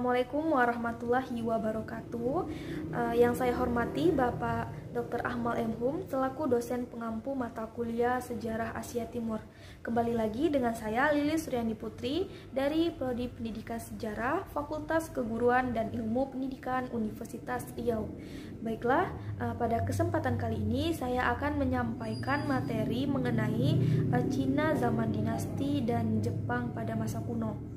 Assalamualaikum warahmatullahi wabarakatuh. Yang saya hormati Bapak Dr. Ahmal M. Hum selaku dosen pengampu mata kuliah Sejarah Asia Timur. Kembali lagi dengan saya Lilis Suryani Putri dari Prodi Pendidikan Sejarah Fakultas Keguruan dan Ilmu Pendidikan Universitas Riau. Baiklah, pada kesempatan kali ini saya akan menyampaikan materi mengenai Cina zaman dinasti dan Jepang pada masa kuno.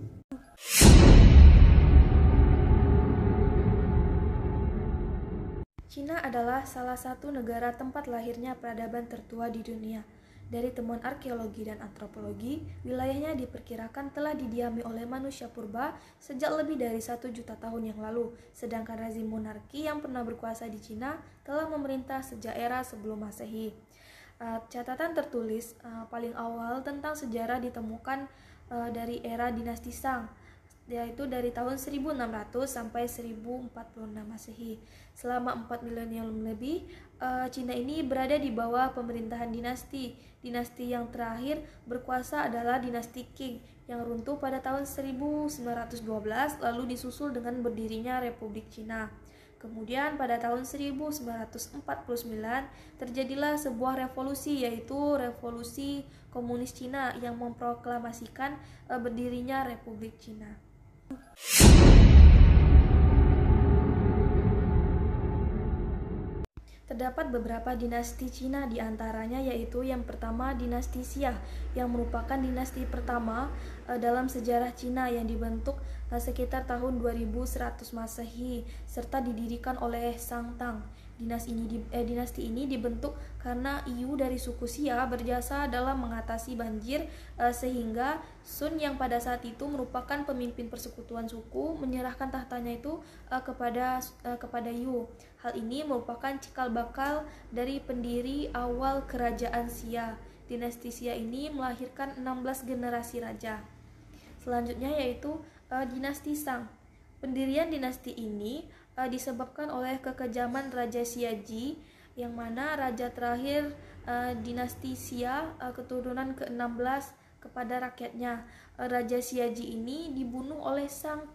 Cina adalah salah satu negara tempat lahirnya peradaban tertua di dunia. Dari temuan arkeologi dan antropologi, wilayahnya diperkirakan telah didiami oleh manusia purba sejak lebih dari 1 juta tahun yang lalu, sedangkan rezim monarki yang pernah berkuasa di Cina telah memerintah sejak era sebelum Masehi. Catatan tertulis paling awal tentang sejarah ditemukan dari era dinasti Shang, yaitu dari tahun 1600 sampai 1046 Masehi. Selama 4 milenium lebih, Cina ini berada di bawah pemerintahan dinasti. Dinasti yang terakhir berkuasa adalah dinasti Qing yang runtuh pada tahun 1912 lalu disusul dengan berdirinya Republik Cina. Kemudian pada tahun 1949 terjadilah sebuah revolusi, yaitu Revolusi Komunis Cina yang memproklamasikan berdirinya Republik Cina. Terdapat beberapa dinasti Cina, di antaranya yaitu yang pertama dinasti Xia, yang merupakan dinasti pertama dalam sejarah Cina yang dibentuk sekitar tahun 2100 Masehi serta didirikan oleh Shang Tang. Dinasti ini dibentuk karena Yu dari suku Xia berjasa dalam mengatasi banjir sehingga Sun yang pada saat itu merupakan pemimpin persekutuan suku menyerahkan tahtanya itu kepada Yu. Hal ini merupakan cikal bakal dari pendiri awal kerajaan Xia. Dinasti Xia ini melahirkan 16 generasi raja. Selanjutnya yaitu dinasti Shang. Pendirian dinasti ini disebabkan oleh kekejaman Raja Xiaji, yang mana raja terakhir dinasti Xia keturunan ke-16 kepada rakyatnya. Raja Xiaji ini dibunuh oleh Shang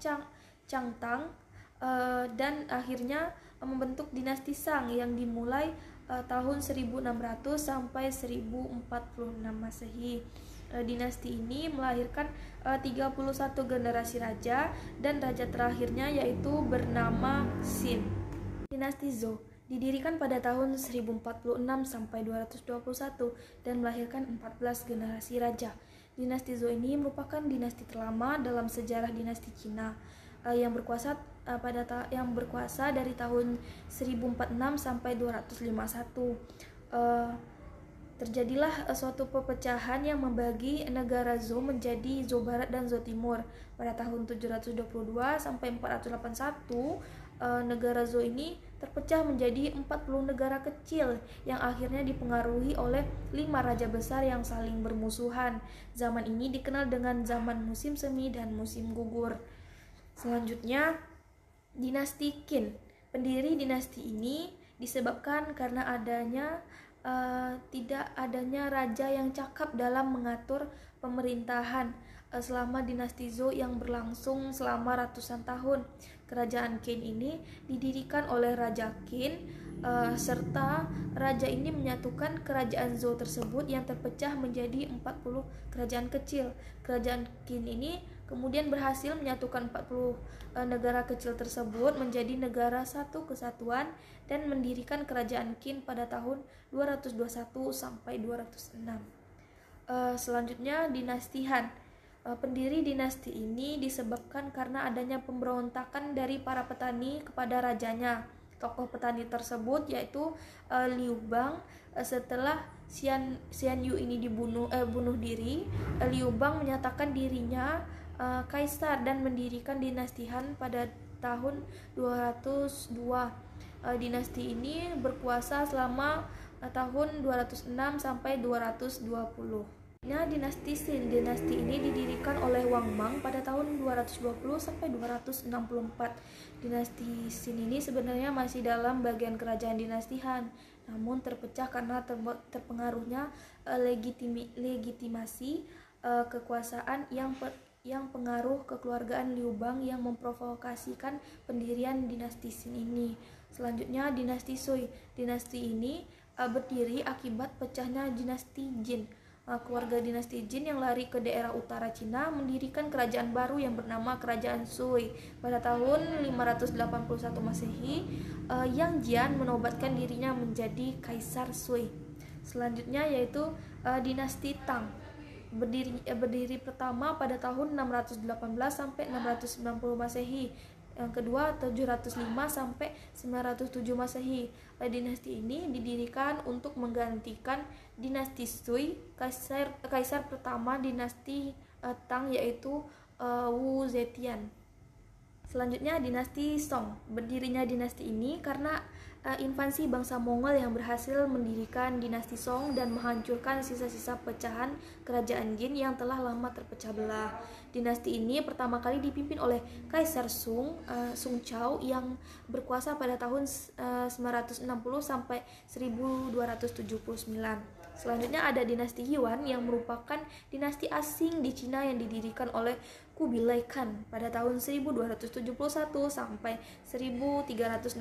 Changtang dan akhirnya membentuk dinasti Shang yang dimulai tahun 1600 sampai 1046 Masehi. Dinasti ini melahirkan 31 generasi raja dan raja terakhirnya yaitu bernama Xin. Dinasti Zhou didirikan pada tahun 1046 sampai 221 dan melahirkan 14 generasi raja. Dinasti Zhou ini merupakan dinasti terlama dalam sejarah dinasti Cina yang berkuasa dari tahun 1046 sampai 251. Terjadilah suatu perpecahan yang membagi negara Zhou menjadi Zhou Barat dan Zhou Timur. Pada tahun 722 sampai 481, negara Zhou ini terpecah menjadi 40 negara kecil yang akhirnya dipengaruhi oleh 5 raja besar yang saling bermusuhan. Zaman ini dikenal dengan zaman musim semi dan musim gugur. Selanjutnya, dinasti Qin. Pendiri dinasti ini disebabkan karena tidak adanya raja yang cakap dalam mengatur pemerintahan selama dinasti Zhou yang berlangsung selama ratusan tahun. Kerajaan Qin ini didirikan oleh Raja Qin serta raja ini menyatukan kerajaan Zhou tersebut yang terpecah menjadi 40 kerajaan kecil. Kerajaan Qin ini kemudian berhasil menyatukan 40 negara kecil tersebut menjadi negara satu kesatuan dan mendirikan kerajaan Qin pada tahun 221 sampai 206. Selanjutnya dinasti Han. Pendiri dinasti ini disebabkan karena adanya pemberontakan dari para petani kepada rajanya. Tokoh petani tersebut yaitu Liu Bang. Setelah Xian Yu ini bunuh diri, Liu Bang menyatakan dirinya kaisar dan mendirikan dinasti Han pada tahun 202. Dinasti ini berkuasa selama tahun 206 sampai 220. Nah, dinasti Xin. Dinasti ini didirikan oleh Wang Mang pada tahun 220 sampai 264. Dinasti Xin ini sebenarnya masih dalam bagian kerajaan dinasti Han, namun terpecah karena terpengaruhnya legitimasi kekuasaan yang pengaruh kekeluargaan Liu Bang yang memprovokasikan pendirian dinasti Qin ini. Selanjutnya dinasti Sui. Dinasti ini berdiri akibat pecahnya dinasti Jin. Keluarga dinasti Jin yang lari ke daerah utara Cina mendirikan kerajaan baru yang bernama Kerajaan Sui pada tahun 581 Masehi. Yang Jian menobatkan dirinya menjadi Kaisar Sui. Selanjutnya yaitu dinasti Tang. Berdiri pertama pada tahun 618 sampai 690 Masehi. Yang kedua 705 sampai 907 Masehi. Dinasti ini didirikan untuk menggantikan dinasti Sui. Kaisar pertama dinasti Tang yaitu Wu Zetian. Selanjutnya dinasti Song. Berdirinya dinasti ini karena invasi bangsa Mongol yang berhasil mendirikan dinasti Song dan menghancurkan sisa-sisa pecahan kerajaan Jin yang telah lama terpecah belah. Dinasti ini pertama kali dipimpin oleh Kaisar Sung Cao yang berkuasa pada tahun 960 sampai 1279. Selanjutnya ada dinasti Yuan yang merupakan dinasti asing di Cina yang didirikan oleh Kubilai Khan pada tahun 1271 sampai 1368.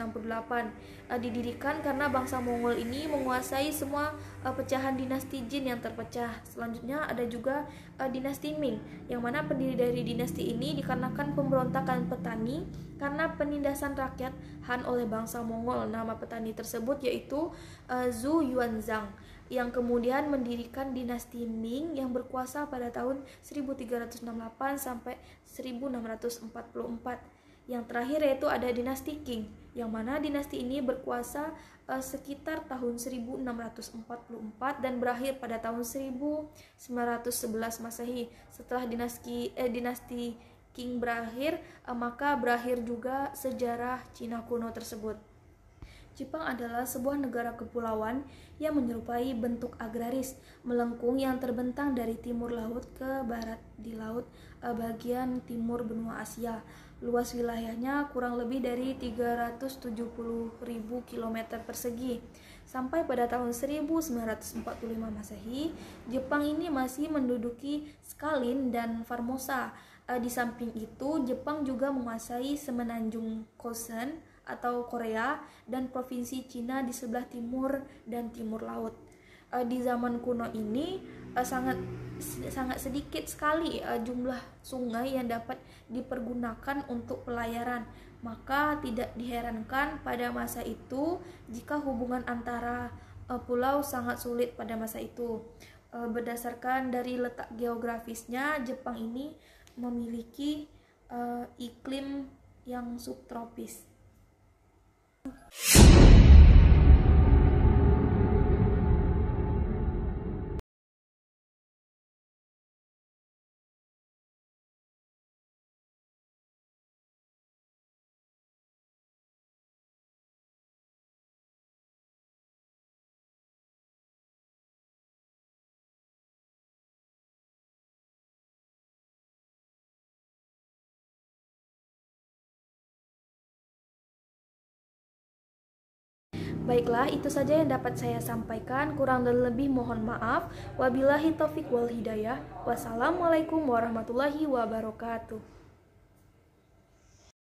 Didirikan karena bangsa Mongol ini menguasai semua pecahan dinasti Jin yang terpecah. Selanjutnya ada juga dinasti Ming, yang mana pendiri dari dinasti ini dikarenakan pemberontakan petani karena penindasan rakyat Han oleh bangsa Mongol. Nama petani tersebut yaitu Zhu Yuanzhang, yang kemudian mendirikan dinasti Ming yang berkuasa pada tahun 1368 sampai 1644. Yang terakhir yaitu ada dinasti Qing, yang mana dinasti ini berkuasa sekitar tahun 1644 dan berakhir pada tahun 1911 Masehi. Setelah dinasti Qing berakhir, maka berakhir juga sejarah Cina kuno tersebut. Jepang adalah sebuah negara kepulauan yang menyerupai bentuk agraris, melengkung yang terbentang dari timur laut ke barat di laut bagian timur benua Asia. Luas wilayahnya kurang lebih dari 370.000 km persegi. Sampai pada tahun 1945 Masehi, Jepang ini masih menduduki Sakhalin dan Formosa. Di samping itu, Jepang juga menguasai semenanjung Kosen atau Korea dan provinsi Cina di sebelah timur dan timur laut. Di zaman kuno ini sangat sedikit sekali jumlah sungai yang dapat dipergunakan untuk pelayaran. Maka tidak diherankan pada masa itu jika hubungan antara pulau sangat sulit pada masa itu. Berdasarkan dari letak geografisnya, Jepang ini memiliki iklim yang subtropis. Baiklah, itu saja yang dapat saya sampaikan. Kurang dan lebih mohon maaf. Wabillahi taufiq wal hidayah. Wassalamualaikum warahmatullahi wabarakatuh.